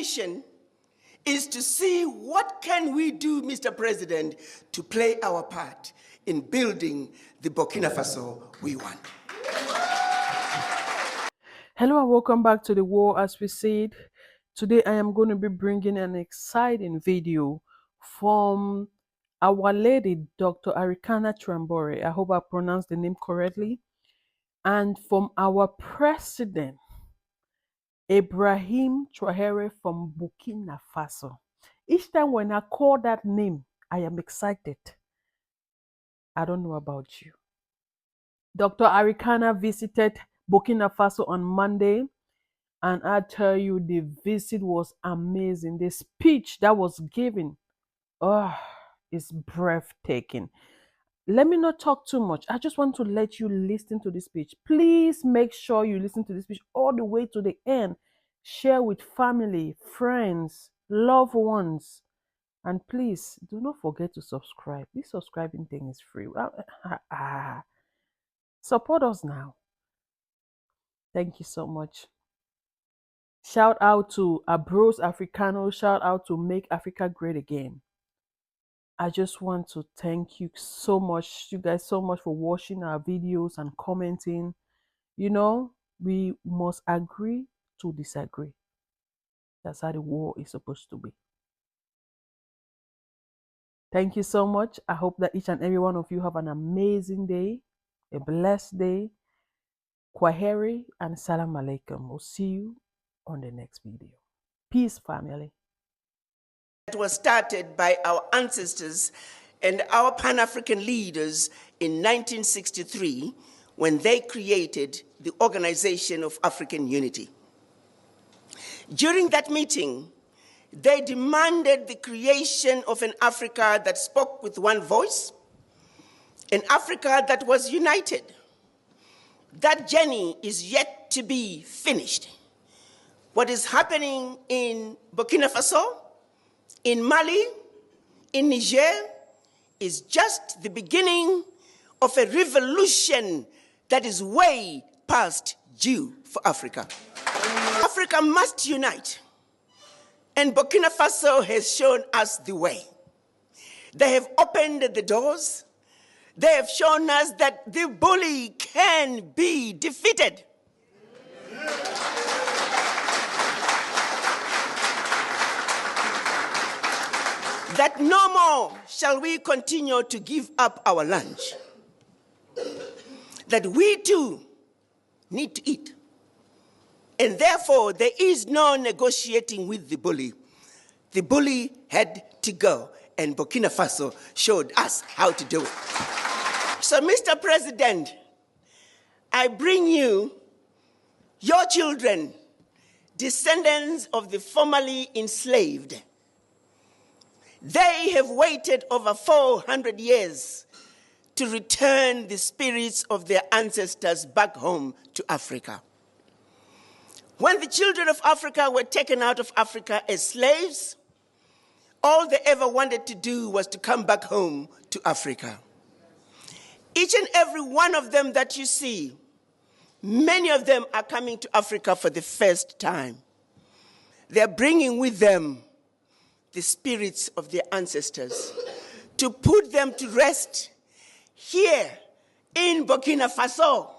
mission is to see what can we do, Mr. President, to play our part in building the Burkina Faso we want. Hello and welcome back to The War As We Said. Today I am going to be bringing an exciting video from our lady, Dr. Arikana Trambore. I hope I pronounced the name correctly. And from our president, Ibrahim Traoré from Burkina Faso. Each time when I call that name, I am excited. I don't know about you. Dr. Arikana visited Burkina Faso on Monday, and I tell you, the visit was amazing. The speech that was given, is breathtaking. Let me not talk too much. I just want to let you listen to this speech. Please make sure you listen to this speech all the way to the end. Share with family, friends, loved ones. And please do not forget to subscribe. This subscribing thing is free. Support us now. Thank you so much. Shout out to Abros Africano. Shout out to Make Africa Great Again. I just want to thank you so much, you guys so much for watching our videos and commenting. You know, we must agree to disagree. That's how the war is supposed to be. Thank you so much. I hope that each and every one of you have an amazing day, a blessed day. Kwaheri and salam alaikum. We'll see you on the next video. Peace, family. It was started by our ancestors and our Pan-African leaders in 1963 when they created the Organization of African Unity. During that meeting, they demanded the creation of an Africa that spoke with one voice, an Africa that was united. That journey is yet to be finished. What is happening in Burkina Faso, in Mali, in Niger, is just the beginning of a revolution that is way past due for Africa. Africa must unite, and Burkina Faso has shown us the way. They have opened the doors. They have shown us that the bully can be defeated. That no more shall we continue to give up our lunch. That we too need to eat. And therefore, there is no negotiating with the bully. The bully had to go, and Burkina Faso showed us how to do it. So, Mr. President, I bring you your children, descendants of the formerly enslaved. They have waited over 400 years to return the spirits of their ancestors back home to Africa. When the children of Africa were taken out of Africa as slaves, all they ever wanted to do was to come back home to Africa. Each and every one of them that you see, many of them are coming to Africa for the first time. They're bringing with them the spirits of their ancestors to put them to rest here in Burkina Faso.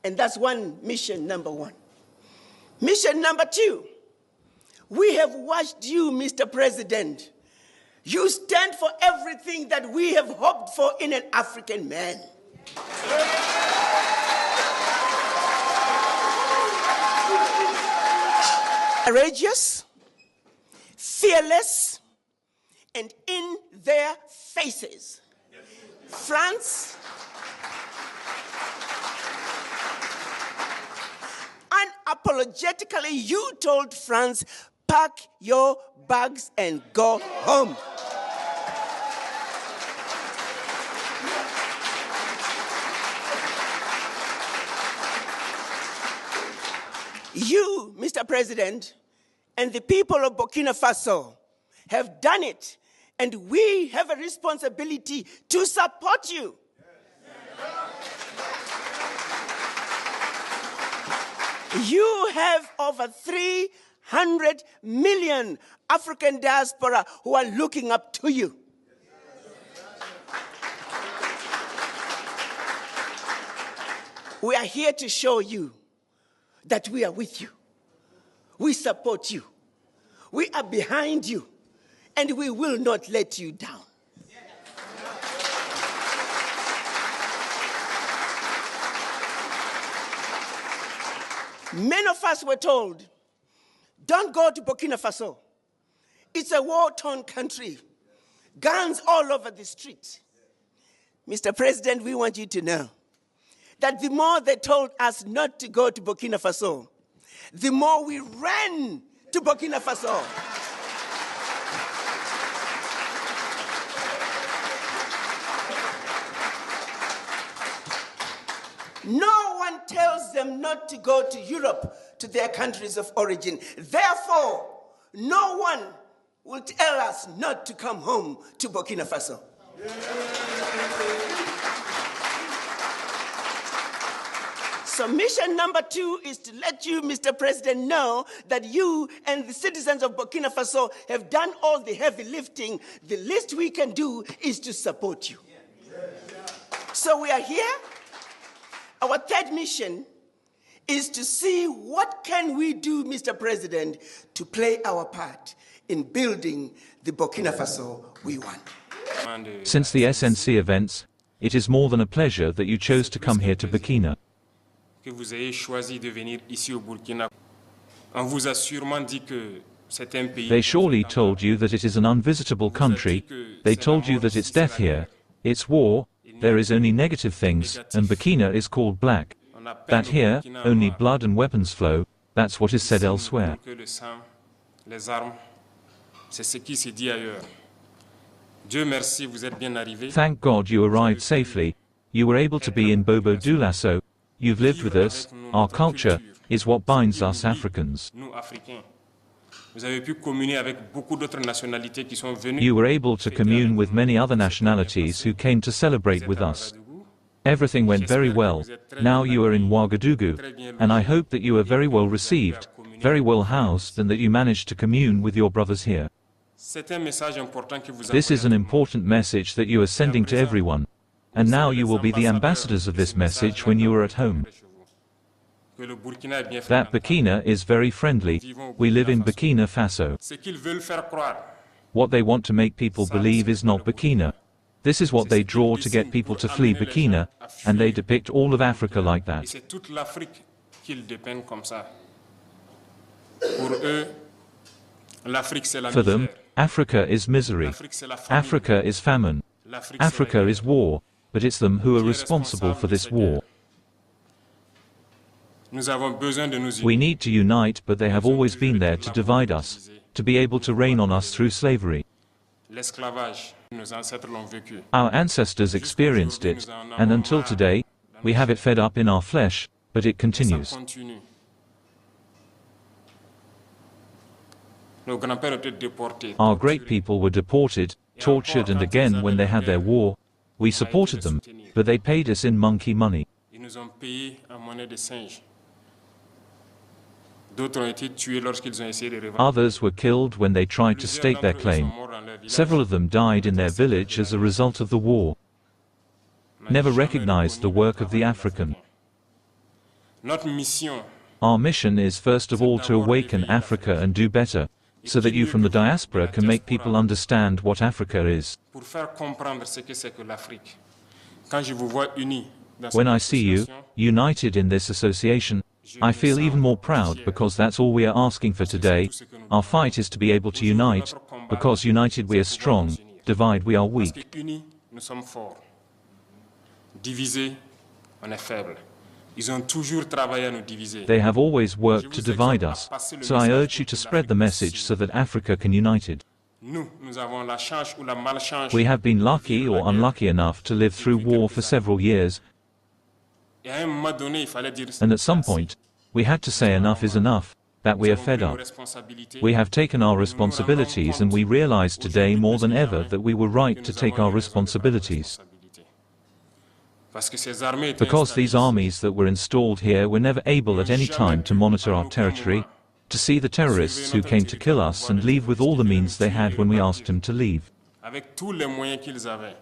And that's mission number one. Mission number two, we have watched you, Mr. President. You stand for everything that we have hoped for in an African man. Courageous, fearless, and in their faces. France, unapologetically, you told France, pack your bags and go home. You, Mr. President, and the people of Burkina Faso have done it, and we have a responsibility to support you. You have over 100 million African diaspora who are looking up to you. We are here to show you that we are with you. We support you. We are behind you. And we will not let you down. Many of us were told, don't go to Burkina Faso. It's a war-torn country. Guns all over the street. Mr. President, we want you to know that the more they told us not to go to Burkina Faso, the more we ran to Burkina Faso. No one tells them not to go to Europe, to their countries of origin. Therefore, no one will tell us not to come home to Burkina Faso. So mission number 2 is to let you, Mr. President, know that you and the citizens of Burkina Faso have done all the heavy lifting. The least we can do is to support you. So we are here. Our third mission is to see what can we do, Mr. President, to play our part in building the Burkina Faso we want. Since the SNC events, it is more than a pleasure that you chose to come here to Burkina. They surely told you that it is an unvisitable country. They told you that it's death here, it's war, there is only negative things, and Burkina is called black. That here, only blood and weapons flow, that's what is said elsewhere. Thank God you arrived safely. You were able to be in Bobo Dioulasso. You've lived with us. Our culture is what binds us Africans. You were able to commune with many other nationalities who came to celebrate with us. Everything went very well. Now you are in Ouagadougou, and I hope that you are very well received, very well housed, and that you managed to commune with your brothers here. This is an important message that you are sending to everyone, and now you will be the ambassadors of this message when you are at home. That Burkina is very friendly. We live in Burkina Faso. What they want to make people believe is not Burkina. This is what they draw to get people to flee Burkina, and they depict all of Africa like that. For them, Africa is misery. Africa is famine. Africa is war, but it's them who are responsible for this war. We need to unite, but they have always been there to divide us, to be able to reign on us through slavery. Our ancestors experienced it, and until today, we have it fed up in our flesh, but it continues. Our great people were deported, tortured, and again when they had their war, we supported them, but they paid us in monkey money. Others were killed when they tried to stake their claim. Several of them died in their village as a result of the war. Never recognized the work of the African. Our mission is first of all to awaken Africa and do better, so that you from the diaspora can make people understand what Africa is. When I see you, united in this association, I feel even more proud because that's all we are asking for today. Our fight is to be able to unite, because united we are strong, divide we are weak. They have always worked to divide us, so I urge you to spread the message so that Africa can unite it. We have been lucky or unlucky enough to live through war for several years, and at some point, we had to say enough is enough, that we are fed up. We have taken our responsibilities, and we realize today more than ever that we were right to take our responsibilities. Because these armies that were installed here were never able at any time to monitor our territory, to see the terrorists who came to kill us and leave with all the means they had when we asked them to leave. Avec tous les moyens qu'ils avaient.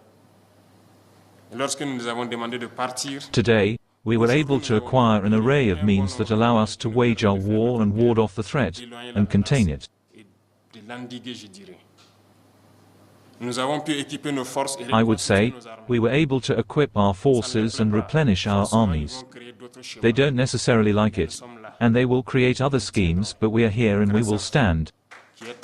Et lorsque nous nous avons demandé de partir, Today, we were able to acquire an array of means that allow us to wage our war and ward off the threat, and contain it. et de l'endiguer, je dirais. Nous avons pu équiper nos forces et I would say, reconstituer nos armées. we were able to equip our forces and replenish our armies. They don't necessarily like it, and they will create other schemes, but we are here and we will stand. Qui est